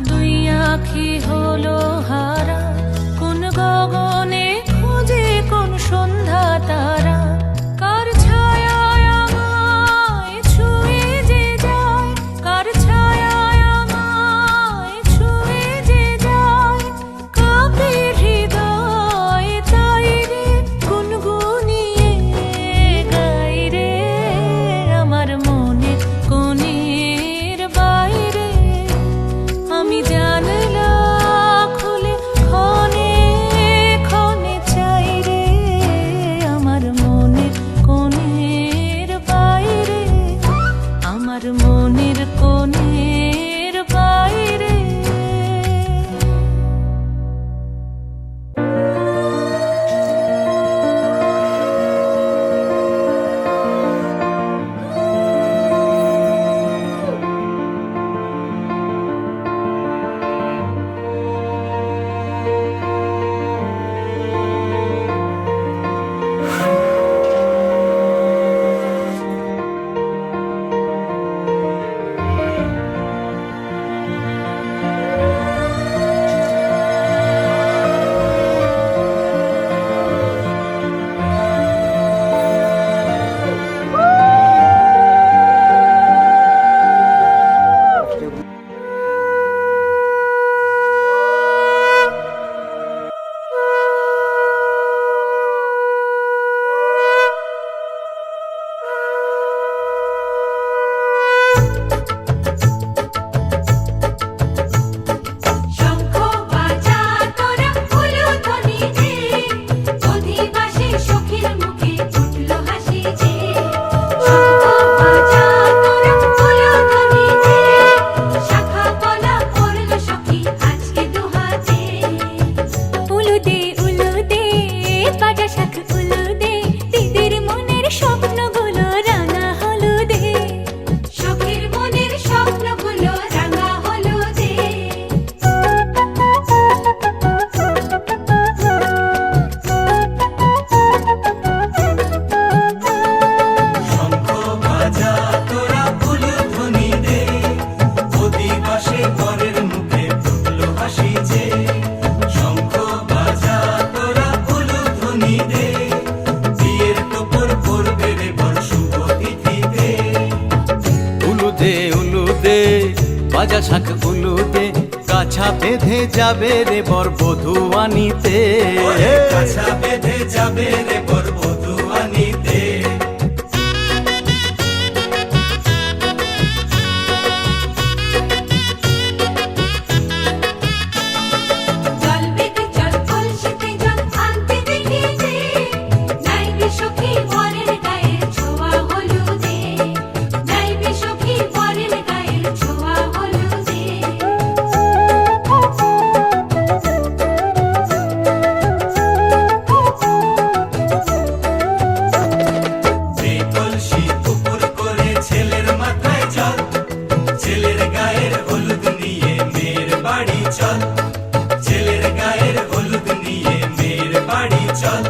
দুই আঁখি হলো হারা, কোন গগনে খুঁজে কোন সন্ধ্যা তারা। কার ছায়ায় আমায় ছুঁয়ে যে যায়, কার ছায়ায় আমায় ছুঁয়ে যে যায়, কাঁপে হৃদয় তাই রে গুনগুনিয়ে গাই রে। আমার মনে কোণের বাইরে আমি জানলা খুলে ক্ষণে ক্ষণে চাই রে। আমার মনে কোণের বাইরে, আমার মনের কোণের বাইরে। বাজা শাঁখ উলু দে, কাছা বেঁধে যাবে রে বর বধূ আনিতে। কাছা বেঁধে যাবে রে বর বধূ আনিতে। ছেলের গায়ের হলুদ নিয়ে মেয়ের বাড়ি চল, ছেলের গায়ের হলুদ নিয়ে মেয়ের বাড়ি চল।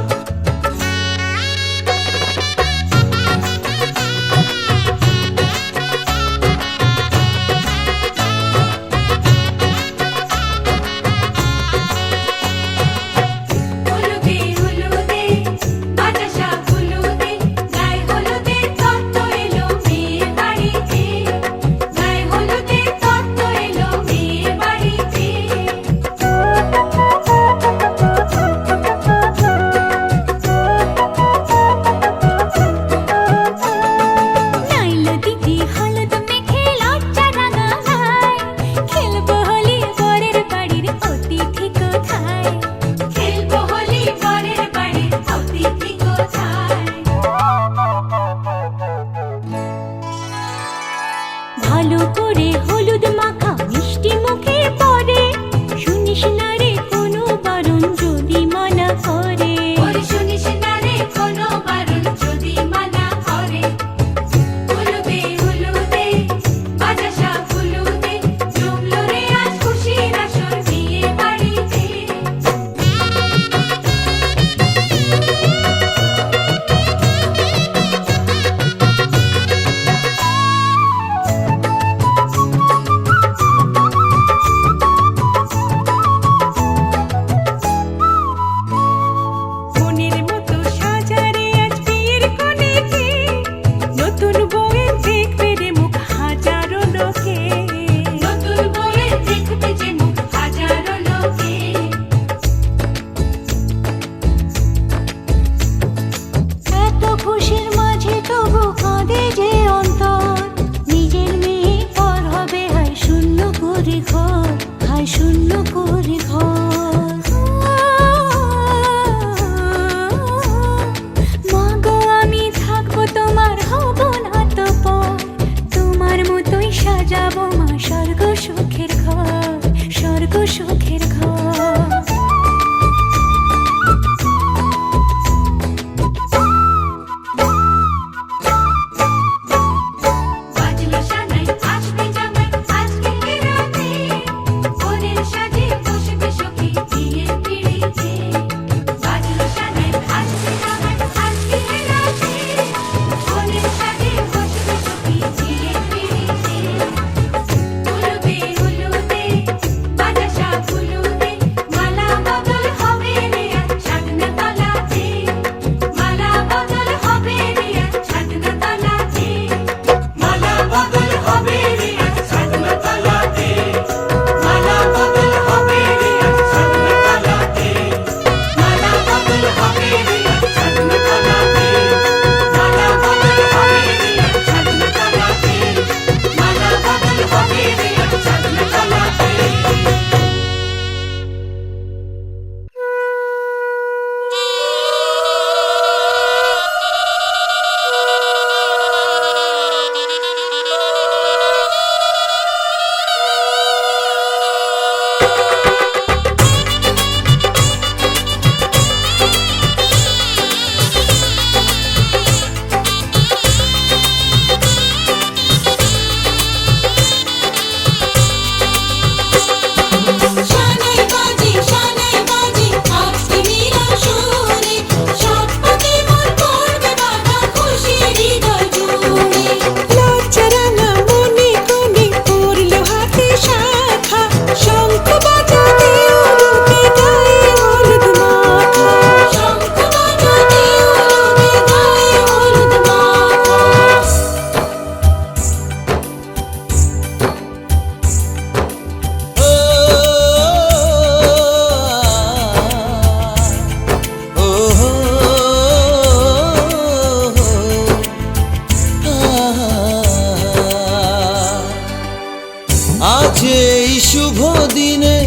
আজ এই শুভ দিনে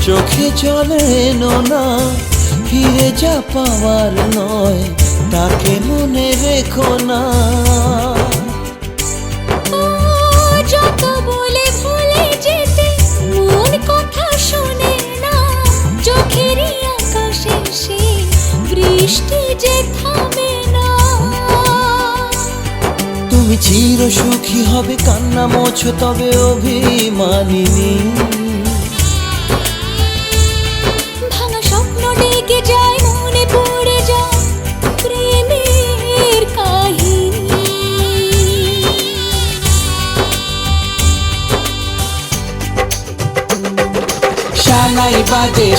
চোখে চলে না, ফিরে যা পাওয়ার নয় তাকে মনে রেখো না। ও যত বলে ভুলে যেতে মন কথা শোনে না, চোখেরই আকাশে সে বৃষ্টি যে থামে না। তুমি চির সুখী হবে কান্না মোছো তবে অভিমানিনী। ভাঙা স্বপ্ন ডেকে যায় মনে পড়ে যায় প্রেমের কাহিনী।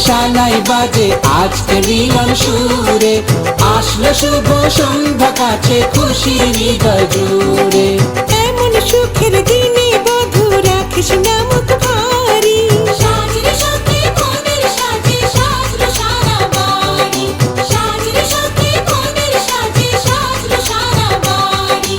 শানাই বাজে আজকে মিলন সুরে, আসলো শুভ সন্ধ্যা কাছে খুশির হৃদয় জুড়ে। এমন সুখের দিনে বধূ রাখিস না মুখ ভারী, সাজরে সাথে মনের সাজে সাজলো সারা বাড়ি, সাজরে সাথে মনের সাজে সাজলো সারা বাড়ি।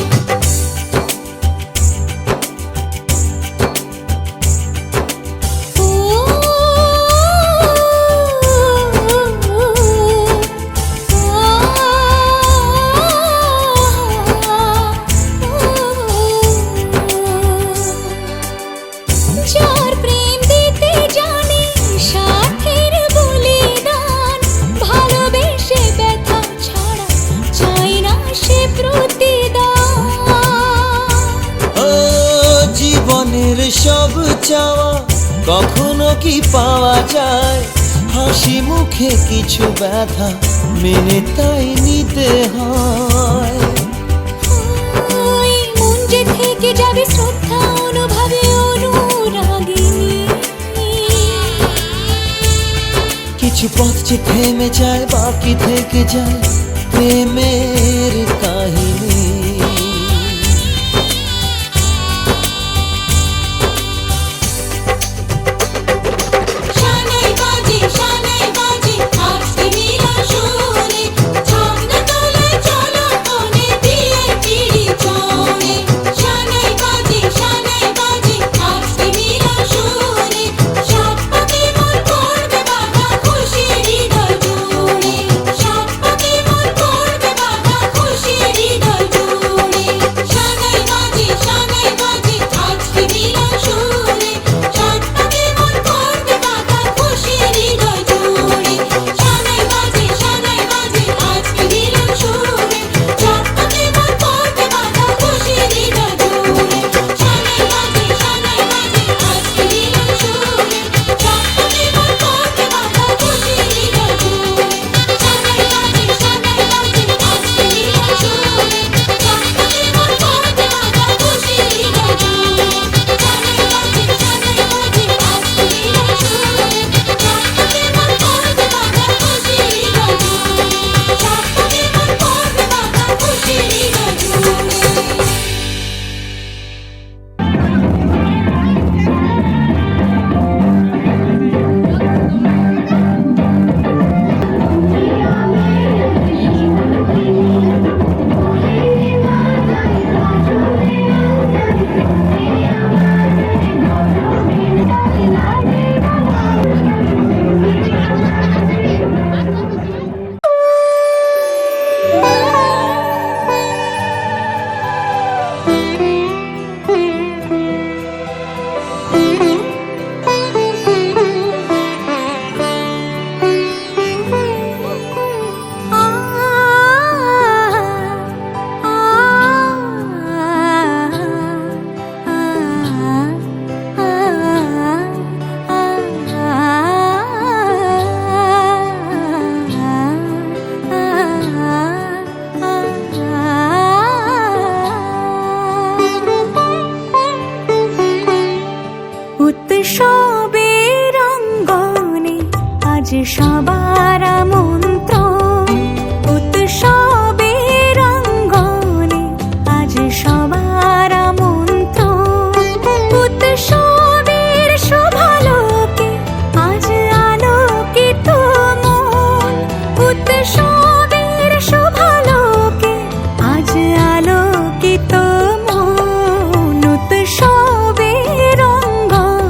যার প্রেম দিতে জানে সাথের বলিদান, ভালোবেসে ব্যথা ছাড়া চাই না সে প্রতিদান। ও জীবনের সব চাওয়া কখনো কি পাওয়া যায়, হাসি মুখে কিছু ব্যথা মেনে তাই নিতে হয়। ওই মন যে থেকে যাবে শ্রদ্ধা অনুভবে অনুরাগিনী। কিছু পথ যে থেমে যায় বাকি থেকে যায় প্রেমের কাহিনী। শানাই বাজে আজকে মিলন সুরে, ঝর্ণা তলায় চলো কোণে বিয়ের পিঁড়ি চড়ে। শানাই বাজে আজকে মিলন সুরে, সাত পাকে মন করবে বাধা খুশির হৃদয় জুড়ে, সাত পাকে মন করবে বাধা খুশির হৃদয় জুড়ে। শানাই বাজে আজকে মিলন সুরে, সাত পাকে মন করবে বাধা খুশির হৃদয় জুড়ে। শানাই বাজে আজকে মিলন সুরে, সাত পাকে মন করবে বাধা খুশির হৃদয় জুড়ে। শানাই বাজে আজকে মিলন সুরে, সাত পাকে মন করবে বাধা খুশির হৃদয় জুড়ে। শানাই বাজে আজকে মিলন সুরে, সাত পাকে মন করবে বাধা খুশির হৃদয় জুড়ে। শানাই বাজে আজকে মিলন সুরে, সাত পাকে মন করবে বাধা খুশির হৃদয় জুড়ে, সাত পাকে মন করবে বাধা খুশির হৃদয় জুড়ে। উৎসবের অঙ্গনে আজ সবার আমন্ত্রণ, উৎসবের অঙ্গনে আজ সবার আমন্ত্রণ। উৎসবের শোভালোকে আজ আলোকিত মন, উৎসবের শোভালোকে আজ আলোকিত মন। উৎসবের অঙ্গনে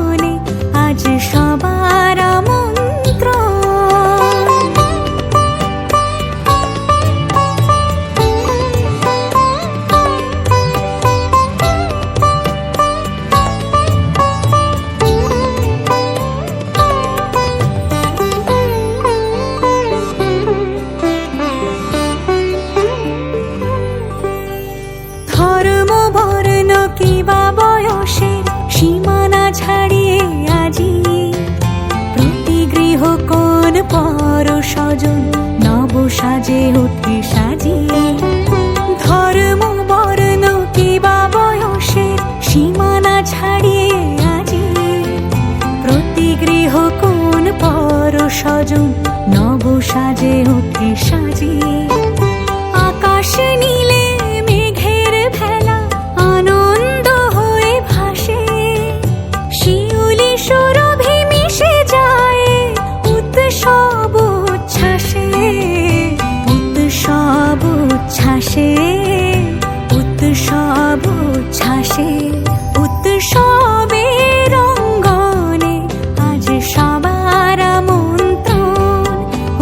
স্বজন নব সাজে ওকে সাজিয়ে আকাশ নীলে মেঘের ভেলা আনন্দ হয়ে ভাসে শিউলি সুরভি মিশে যায় উৎসব উচ্ছ্বাসে উৎসব উচ্ছ্বাসে উৎসব উচ্ছ্বাসে উৎসবের অঙ্গনে আজ সবার আমন্ত্রণ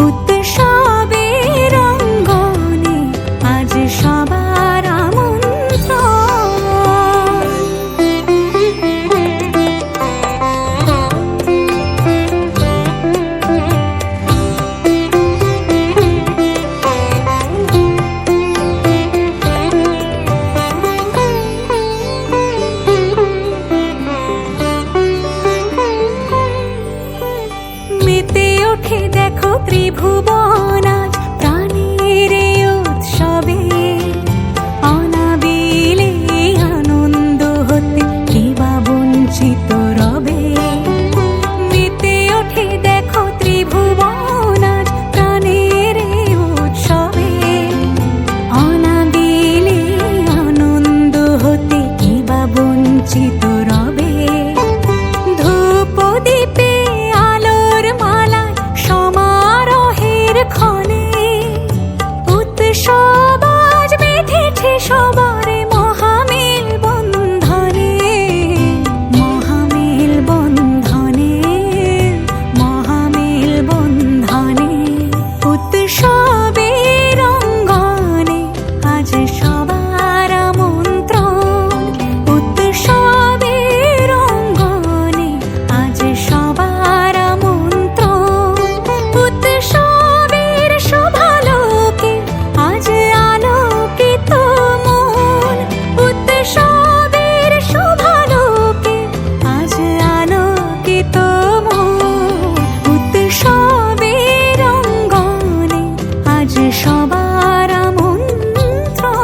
উৎসবের অঙ্গনে আজ সবার মেতে ওঠে দেখো ত্রিভুবন আজ প্রাণের এই উৎসবে অনাবিলে আনন্দ হতে কে বা বঞ্চিত রবে মেতে ওঠে দেখো ত্রিভুবন আজ প্রাণের এই উৎসবে অনাবিলে আনন্দ হতে কে বা বঞ্চিত রবে ধূপ দীপে আলোর মালায় সমারোহের ক্ষণে উৎসব আজ বেঁধেছে সবার মহামেল বন্ধনে মহামেল বন্ধনে মহামেল বন্ধনে উৎসবের অঙ্গনে আজ সবার আমন্ত্রণ উৎসবের অঙ্গনে আজ সবার আমন্ত্রণ উৎসবের শোভালোকে আজ আলোকিত মন উৎসবের শোভালোকে আজ আলোকিত মন উৎসবের অঙ্গনে আজ সবার আমন্ত্রণ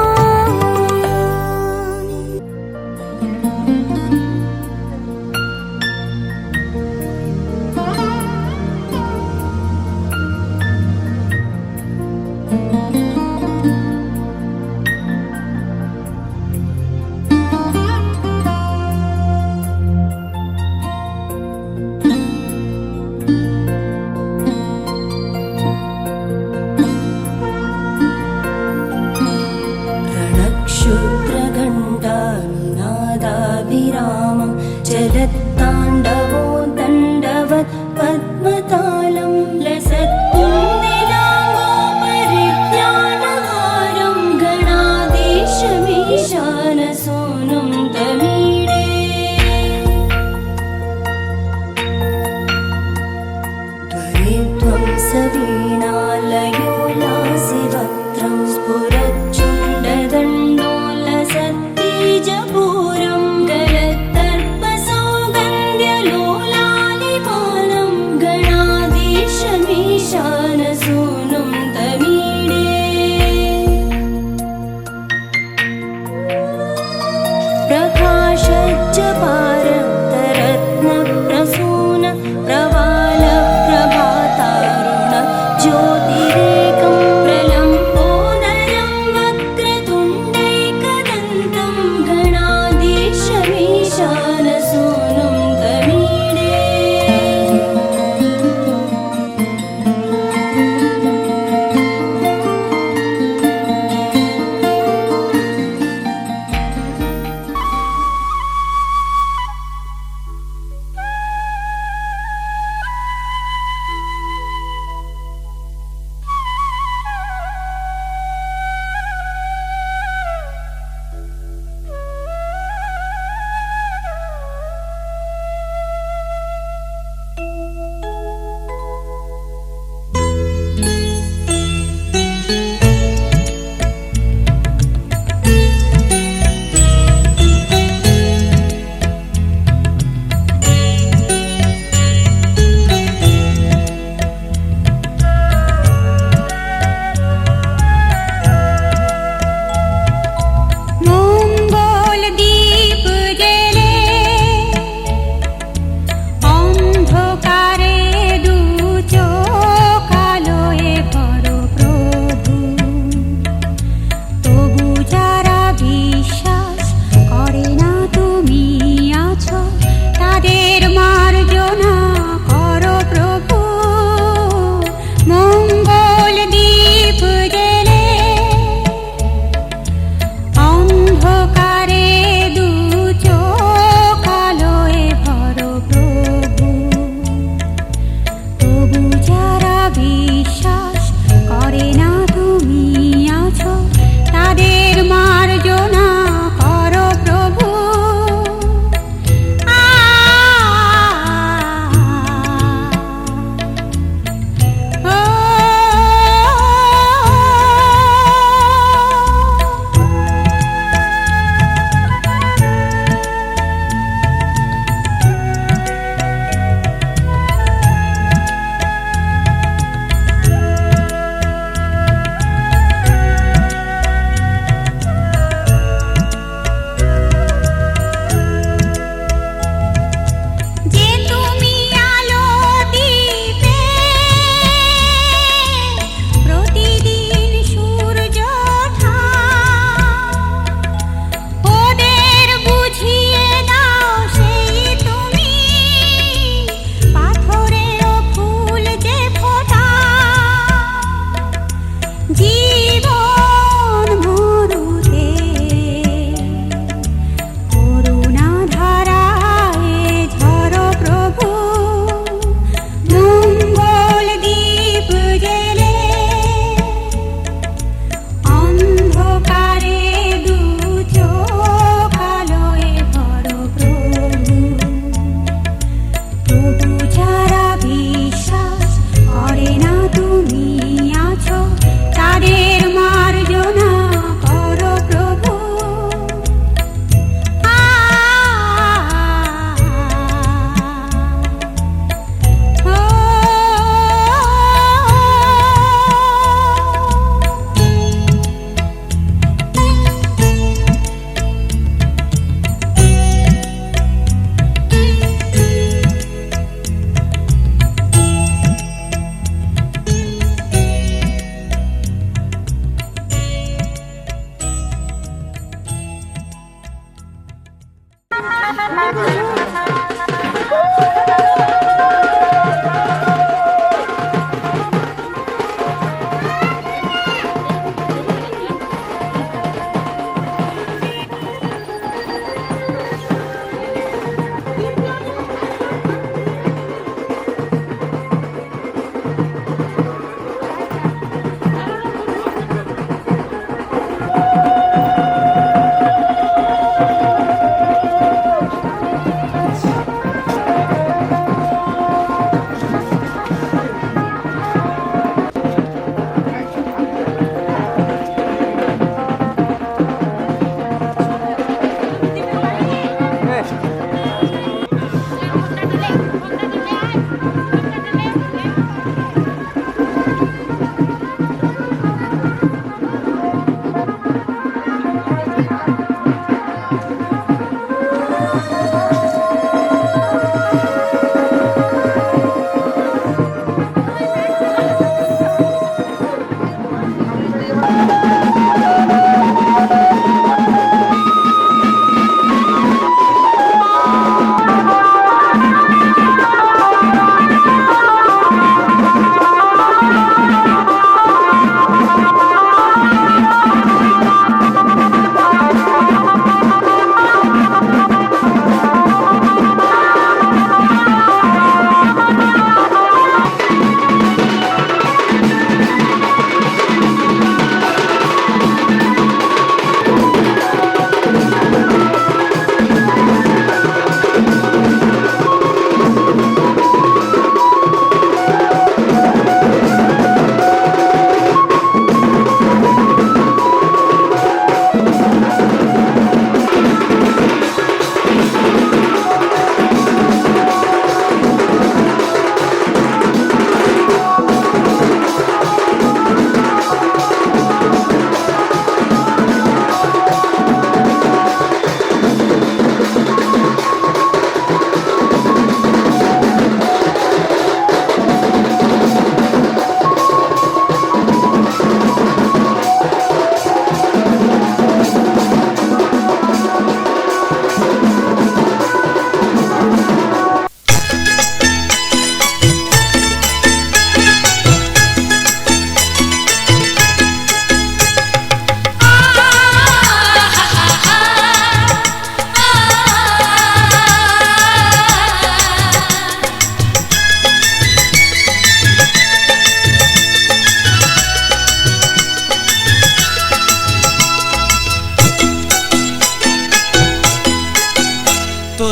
रणक्षुद्रघण्टानिनादाभिरामं चलत्ताण्डवो दण्डवत् पद्मतालं लसत्कुन्दिलाङ्गोपरिज्ञानहारं गणाधीशमीशानसूनुं तमीडे ध्वनिध्वंसवीणालयोलासिवक्त्रं स्फुरच्चुण्डदण्डोलसत्तीजपूरं गलत्तर्पसौगन्ध्यलोलालिपानं गणाधीशमीशानसूनुं तमीडे प्रकाशज्जपारक्तरत्नप्रसून प्रवालप्रभातारुण ज्योतिरेकं प्रलम्बोदरं वक्रतुण्डैकदन्तं गणाधीशमीशानसूनुं तमीडे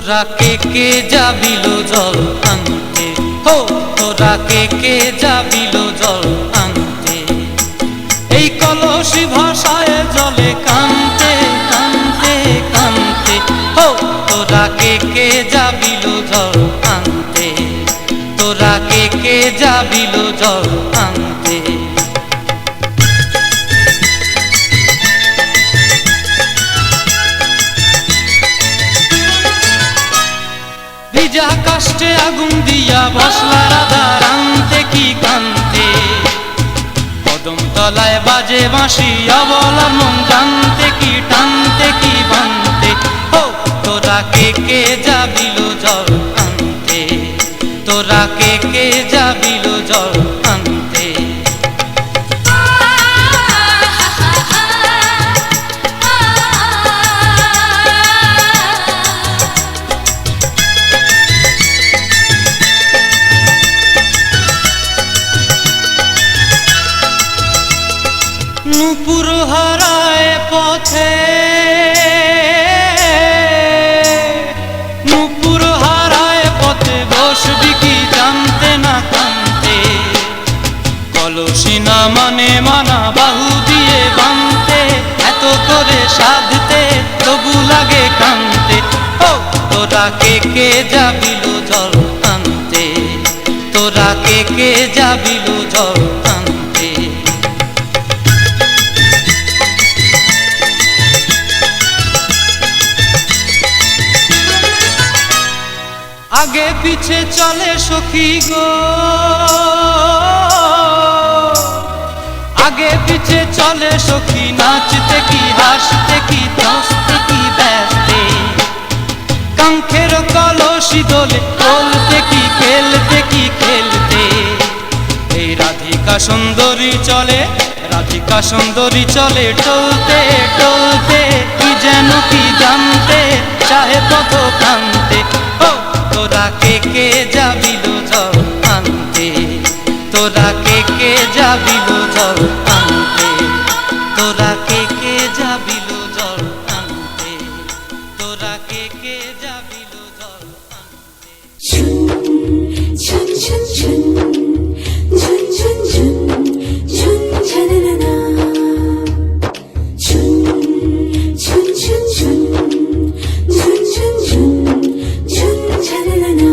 তোরা কে যাবিল জল আনতে, হো তোরা কে যাবিল জল আনতে, এই কলসি ভাষায় জলে কানতে কানতে কানতে, হো তোরা কে যাবিল জল আনতে, তোরা কে যাবিল জল আনতে। ভিজা কাষ্টে আগুন দিয়া বসলা রাধা রানতে কি কানতে, কদম তলায় বাজে বাঁশি অবলার মন জানতে কি টানতে কি বানতে, হো তোরা কে যাবিল জল আনতে, তোরা কে যাবিল জল আনতে। নূপুর হারায় পথে, নূপুর হারায় পথে বসবি কি জানতে না কানতে, কলসি না মানে মানা বাহু দিয়ে বানতে, এত করে সাধতে তবু লাগে কানতে, ও তোরা কে যাবিল জল আনতে, তোরা কে যাবিল জল আনতে। আগে পিছে চলে সখী গো, আগে পিছে চলে সখী, নাচতে কি হাসতে কি দশতে কি ব্যস্তে, কাঙ্ক্ষের কলসি দোলে বলতে কি খেলতে কি খেলতে, এই রাধিকা সুন্দরী চলে, রাধিকা সুন্দরী চলে টলতে টলতে, কি যেন কি জানতে চাহে পথ কান্তে, ও তোরা কে যাবিল জল আনতে, তোরা কে যাবিল জল আনতে, তোরা কে যাবিল জল আনতে, তোরা কে যাবিল জল আনতে। ঝুন ঝুন ঝুন ঝুন ঝুন ঝুন ঝুন ঝননা, ঝুন ঝুন ঝুন ঝুন ঝুন ঝুন ঝুন ঝুন ঝননা।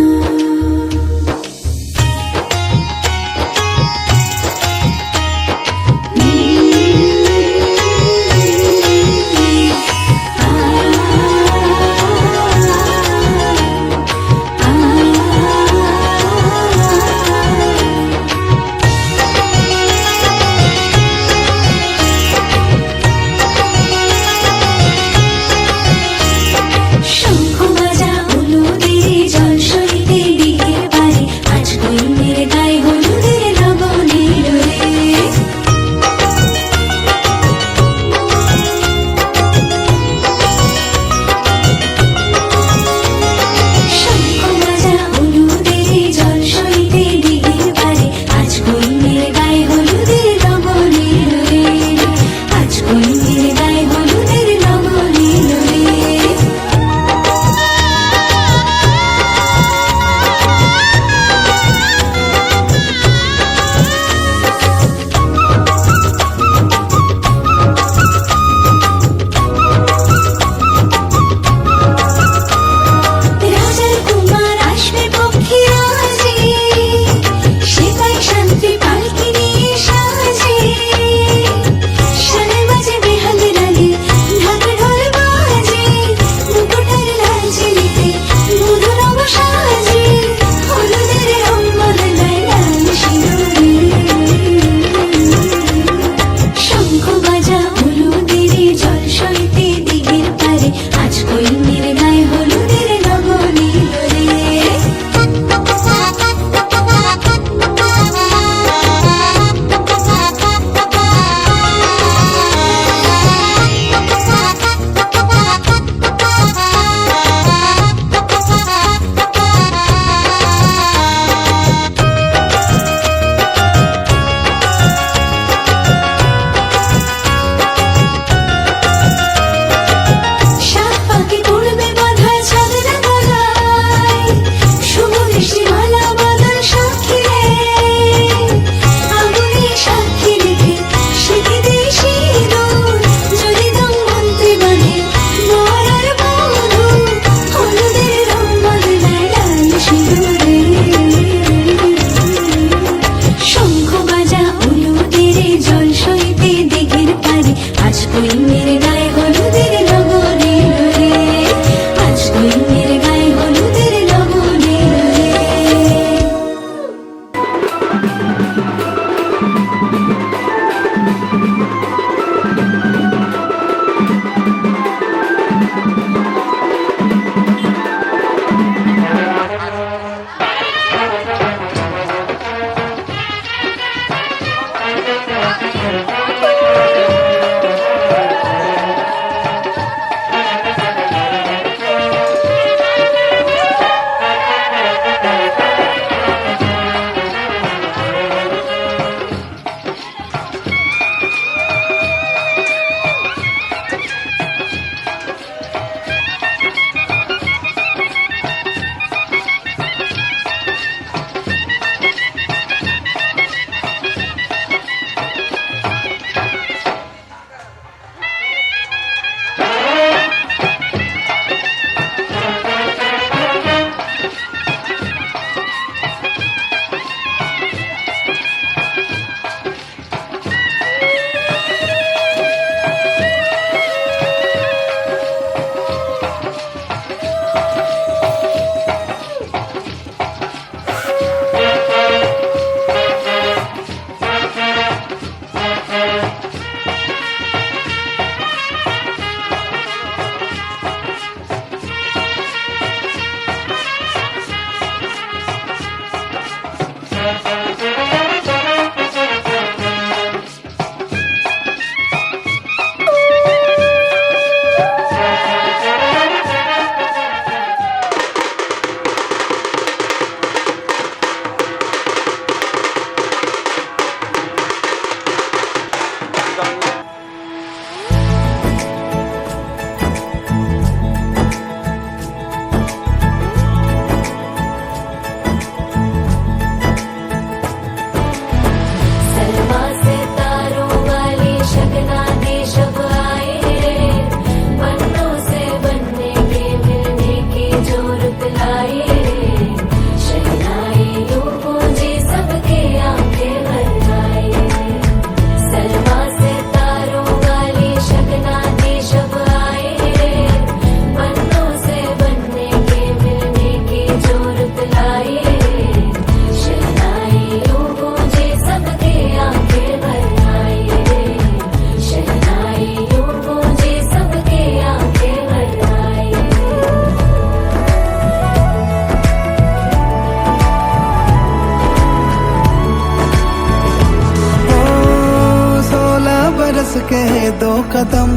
कदम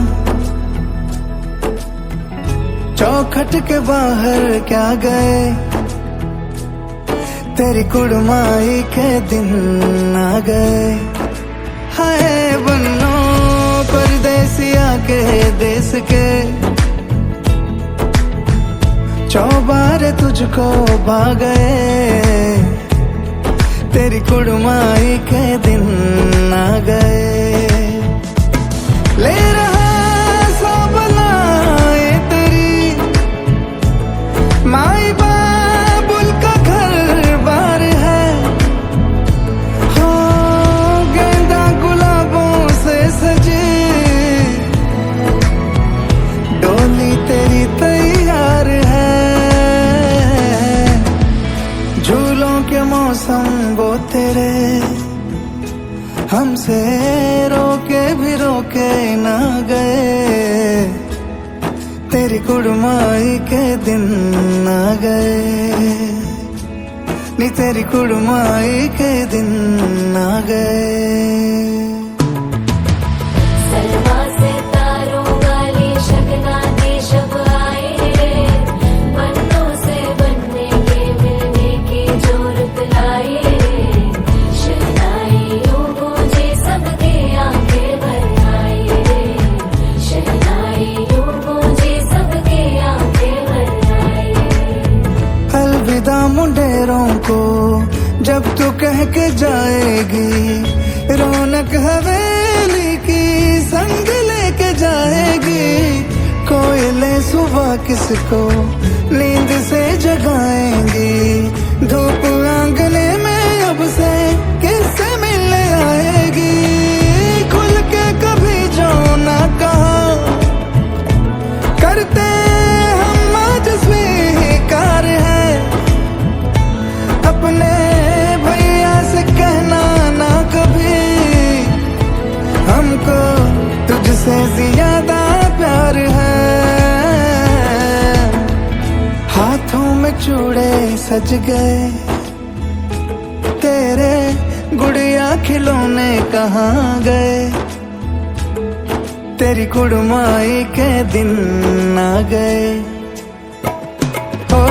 चौखट के बाहर क्या गए, तेरी कुड़माई के दिन आ गए। हाय बन्नो परदेसिया के देश के, चौबारे तुझको भा गए, तेरी कुड़माई के दिन आ गए। ले रहा सब लाए तेरी माई बाबुल का घर बार है, हो गेंदा गुलाबों से सजी डोली तेरी तैयार है। झूलों के मौसम वो तेरे हमसे रोके भी रोके ना गए, तेरी कुड़माई के दिन आ गए, नी तेरी कुड़माई के दिन आ गए। सलमा से तारों वाली शगना दे शब आए रे, बन्नों से बनने के मिलने की जोरत लाए रे, शहनाइयों गूंजे सबके आंखें भर आए रे, शहनाइयों गूंजे सबके आंखें भर आए रे। अलविदा मुंडेरों को जब तू कह के जाएगी, रौनक हवेली की संग लेके जाएगी। कोयले सुबह किसको नींद से जगाएंगी, धूप आंगने में अब से किससे मिलने आएगी। खुल के कभी जो ना कहा करते हम आज स्वीकार है, अपने भैया से कहना ना कभी, हमको तुझसे ज्यादा प्यार है। हाथों में चूड़े सज गए, तेरे गुड़िया खिलौने कहाँ गए, तेरी कुड़माई के दिन आ गए। ओ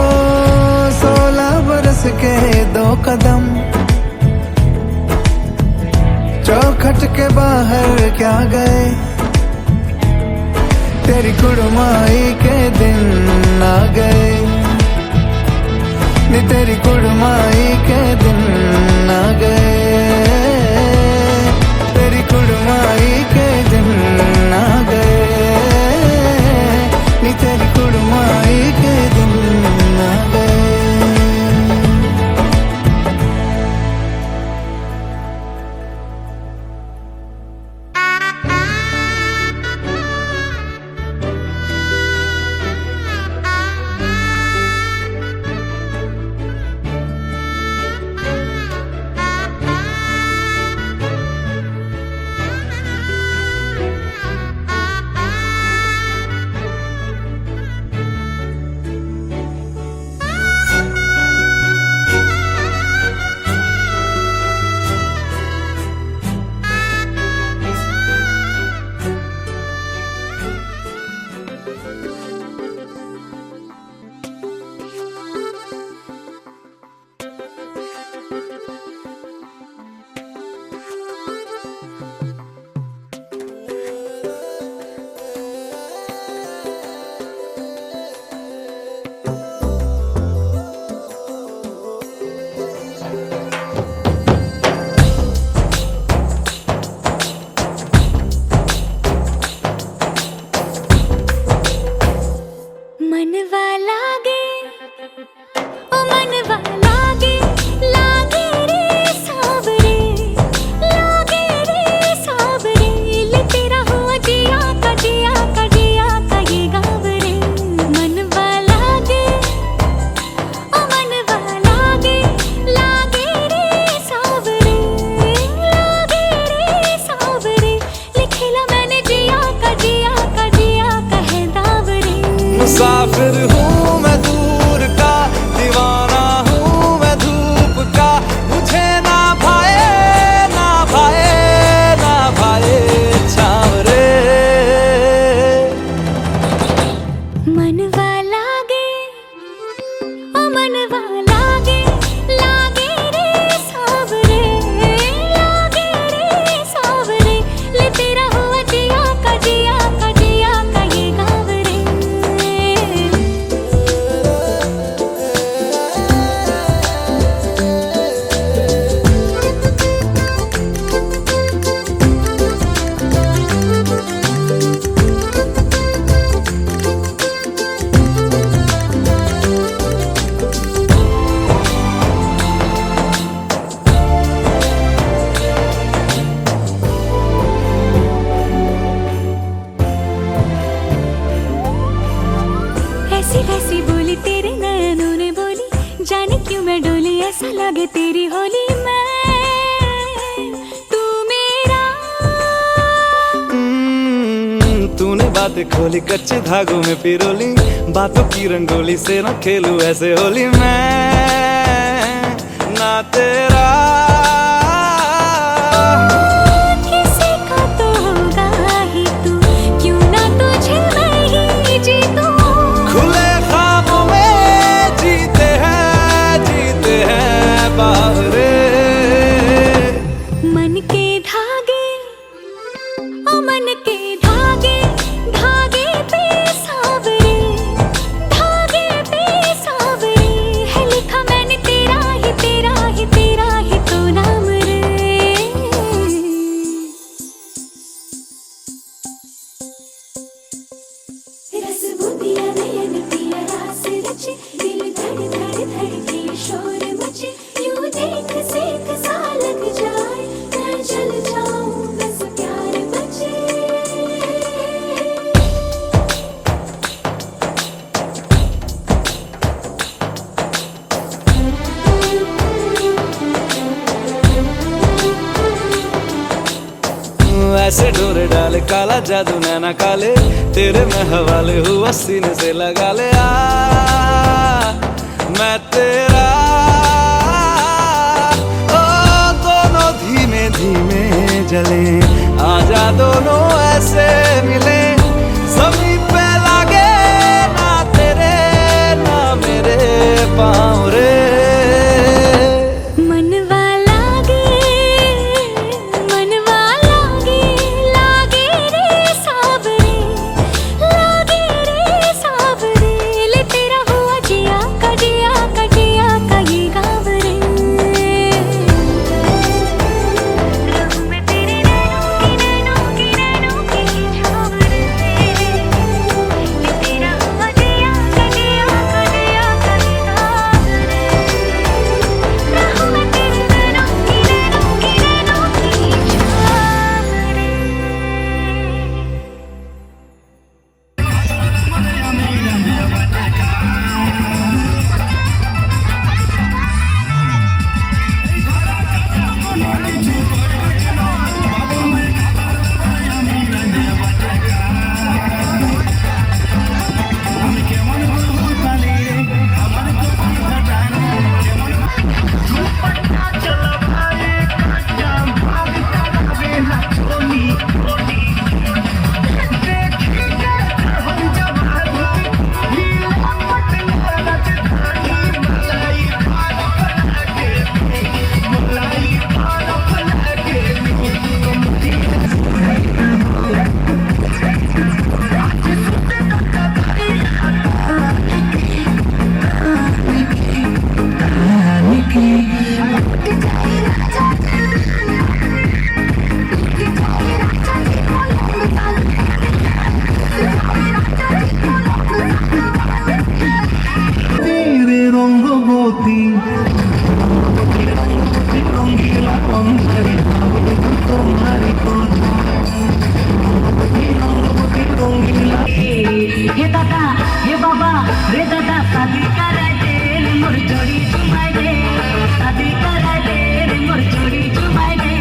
16 बरस के 2 कदम चौखट के बाहर क्या गए, तेरी कुड़माई के दिन आ गए, नी तेरी कुड़माई के दिन आ गए, तेरी कुड़माई के दिन आ गए, नी तेरी कुड़माई के दिन आ गए। लगे तेरी होली में तू मेरा। तूने बातें खोली कच्चे धागों में पिरोली, बातों की रंगोली से न खेलूं ऐसे होली मैं ना तेरा। किसी का तो होगा ही तू, क्यों ना तुझे मैं ही जीतूं। खुले ख्वाबों में जीते हैं बावरे। मन के धागे ओ मन के धागे, धागे पे सावरे, धागे पे सावरे है लिखा मैंने तेरा ही तेरा ही तेरा ही तो नाम रे। रस बूंदिया नयन पिया रास रचे, दिल धड़ धड़ धड़के शोर मचे, यूं देख सेक सा लग जाए, मैं जल जाऊं बस प्यार बचे। ऐसे डोरे डाले काला जादू नैना काले, तेरे में हवाले हुआ सीने से लगा ले आ मैं तेरा। ओ दोनों धीमे धीमे जले, आजा दोनों ऐसे मिले, जमीन पे लागे ना तेरे ना मेरे पाँव रे। मनवा लागे लागे रे सावरे, लागे रे सावरे ले तेरा हुआ जिया का जिया का जिया का ये गाँव रे। रहूं मैं तेरे नैनों की छाँव रे, ले तेरा हुआ जिया का जिया का जिया का ये गाँव रे। रहूं मैं तेरे नैनों की छाँव रे। हे दादा हे बाबा रे दादा शादी करायचे रे मोर जोडी जुमाय दे, शादी करायचे रे मोर जोडी जुमाय दे।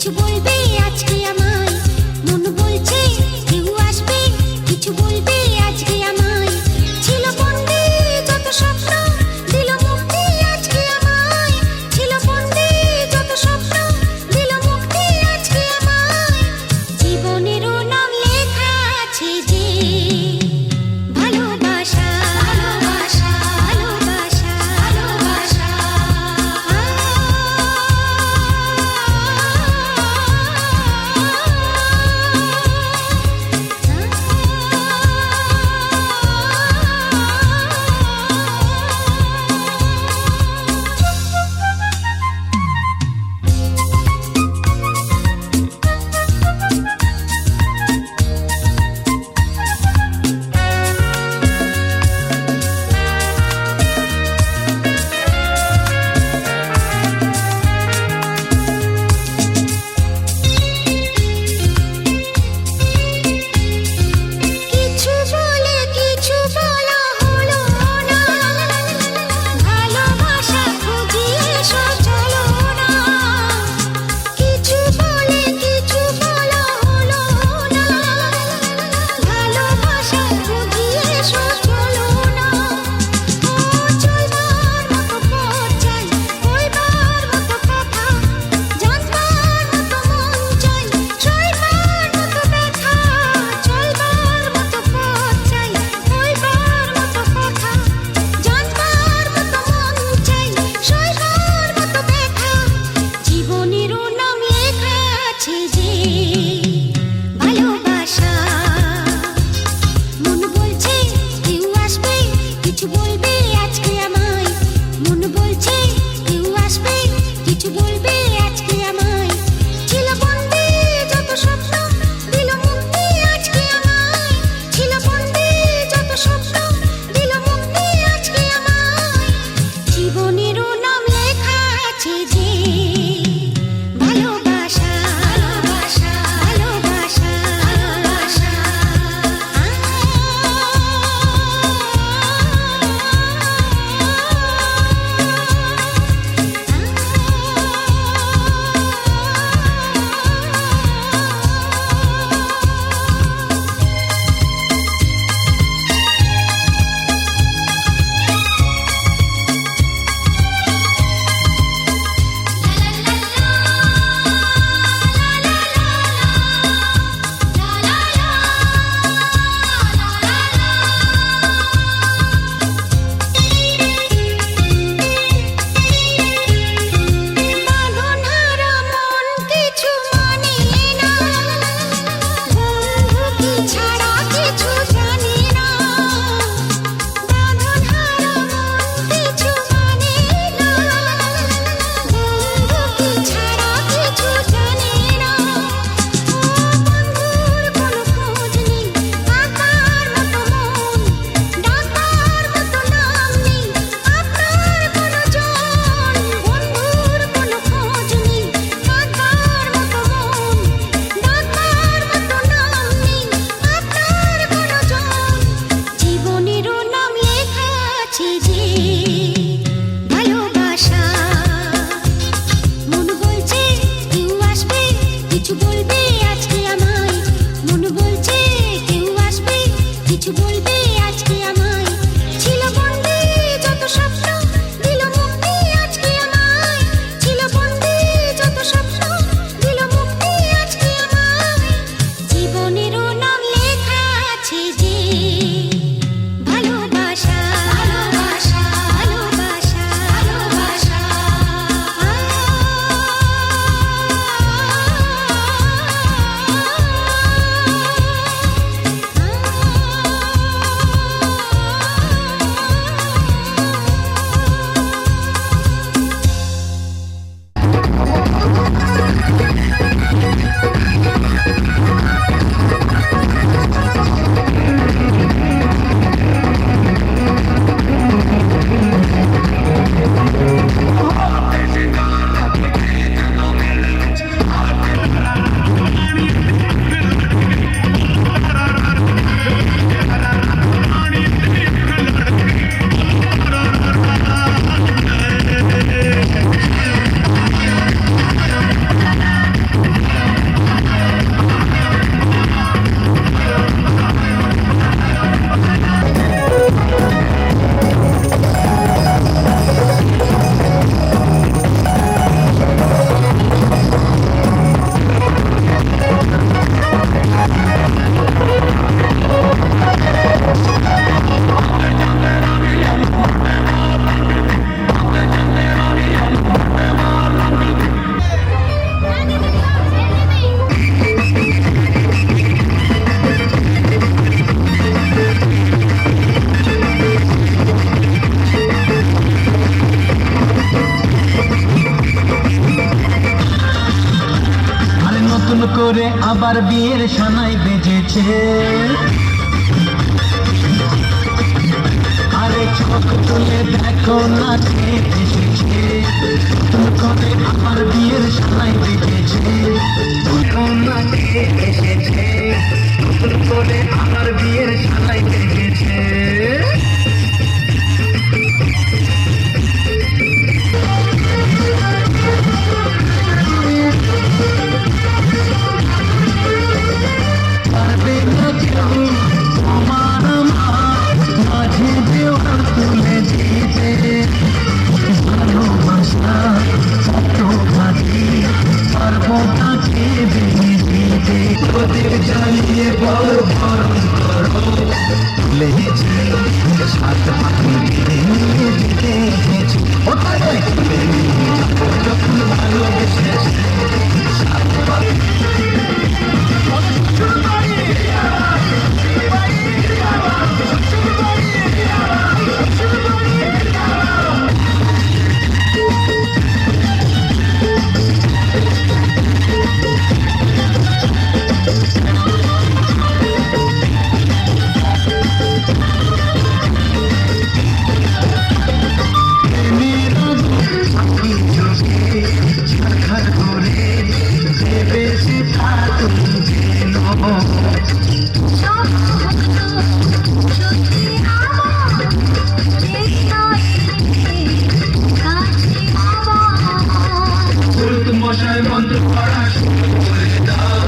কিছু বলবে আজকে আমায়, মন বলছে কেউ আসবে, কিছু বলবে আজকে আমায়। ছিল বন্দী যত স্বপ্ন, দিল মুক্তি আজকে আমায়। ছিল বন্দী যত স্বপ্ন, দিল মুক্তি আজকে আমায়। জীবনেরও নাম লেখা আছে যে ভালোবাসা, ভালোবাসা, ভালোবাসা, ভালোবাসা। কিছু বলে কিছু বলা হলো না, ভালোবাসা খুঁজিয়ে এসো চলো না। কিছু বলে কিছু বলা হলো না, ভালোবাসা খুঁজিয়ে এসো চলো না। ও চলবার মতো পথ চাই, কইবার মতো কথা, জানবার মতো মন চাই, সইবার মতো ব্যথা। চলবার মতো পথ চাই, কইবার মতো কথা, জানবার মতো মন চাই, সইবার মতো ব্যথা। জীবনেরও নাম লেখা আছে যে ভালোবাসা। মন বলছে কেউ আসবে, কিছু বলবে আজকে আমায়। মন বলছে কেউ আসবে, কিছু বলবে আজকে আমায়। ছিল বন্দী যত স্বপ্ন, দিল মুক্তি আজকে আমায়। ছিল বন্দী যত স্বপ্ন, দিল মুক্তি আজকে আমায়। জীবনেরও নাম লেখা আছে যে ভালোবাসা, ভালোবাসা, ভালোবাসা, ভালোবাসা। বাঁধনহারা মন কিছু মানে না, বন্ধু কি ছাড়া কিছু জানি না। বাঁধনহারা মন কিছু মানে না, বন্ধু কি ছাড়া কিছু জানি না। ও বন্ধুর কোনো খোঁজ নেই, আকার মতো মন, ডাকার মতো নাম নেই, আপনার কোনো জন। বন্ধুর কোনো খোঁজ নেই, আকার মতো মন, ডাকার মতো নাম নেই, আপনার কোনো জন। জীবনেরও নাম লেখা আছে যে ভালোবাসা। মন বলছে কেউ আসবে, কিছু বলবে আজকে আমায়। মন বলছে কেউ আসবে, কিছু বলবে আজকে আমায়। ছিল বন্দী যত স্বপ্ন, দিল মুক্তি আজকে আমায়। ছিল বন্দী যত স্বপ্ন, দিল মুক্তি আজকে আমায়। জীবনেরও নাম লেখা আছে যে ভালোবাসা, ভালোবাসা, ভালোবাসা, ভালোবাসা। আবার বিয়ের সানাই বেজেছে আরে চোখ তুলে দেখো না কে এসেছে নতুন করে আবার বিয়ের সানাই বেজেছে দেখো না কে এসেছে নতুন করে আবার বিয়ের সানাই বেজেছে পারবে না কেউ আমার মাঝে দেওয়াল তুলে দিতে ভালোবাসা কত ভাবি পারবো তাকে ভেঙে দিতে প্রদীপ জ্বালিয়ে বড় বরণ করো লেগেছি সাত পাখি নিয়ে দিতে গেছি ওটাই যখন ভালোবেসেছি সাত পাখি মশাই মন্ত্র পড়া শুরু করে দাও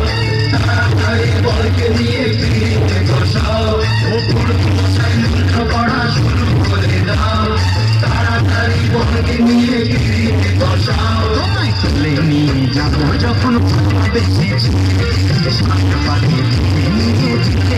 তাড়াতাড়ি বলকে নিয়ে পিড়িতে বসাও মশাই মন্ত্র পড়া শুরু করে দাও তাড়াতাড়ি বলকে নিয়ে পিড়িতে বসাও তোমায় তুলে নিয়ে যাবো যখন বেঁচেছি সাত পাখি নিয়ে যেতে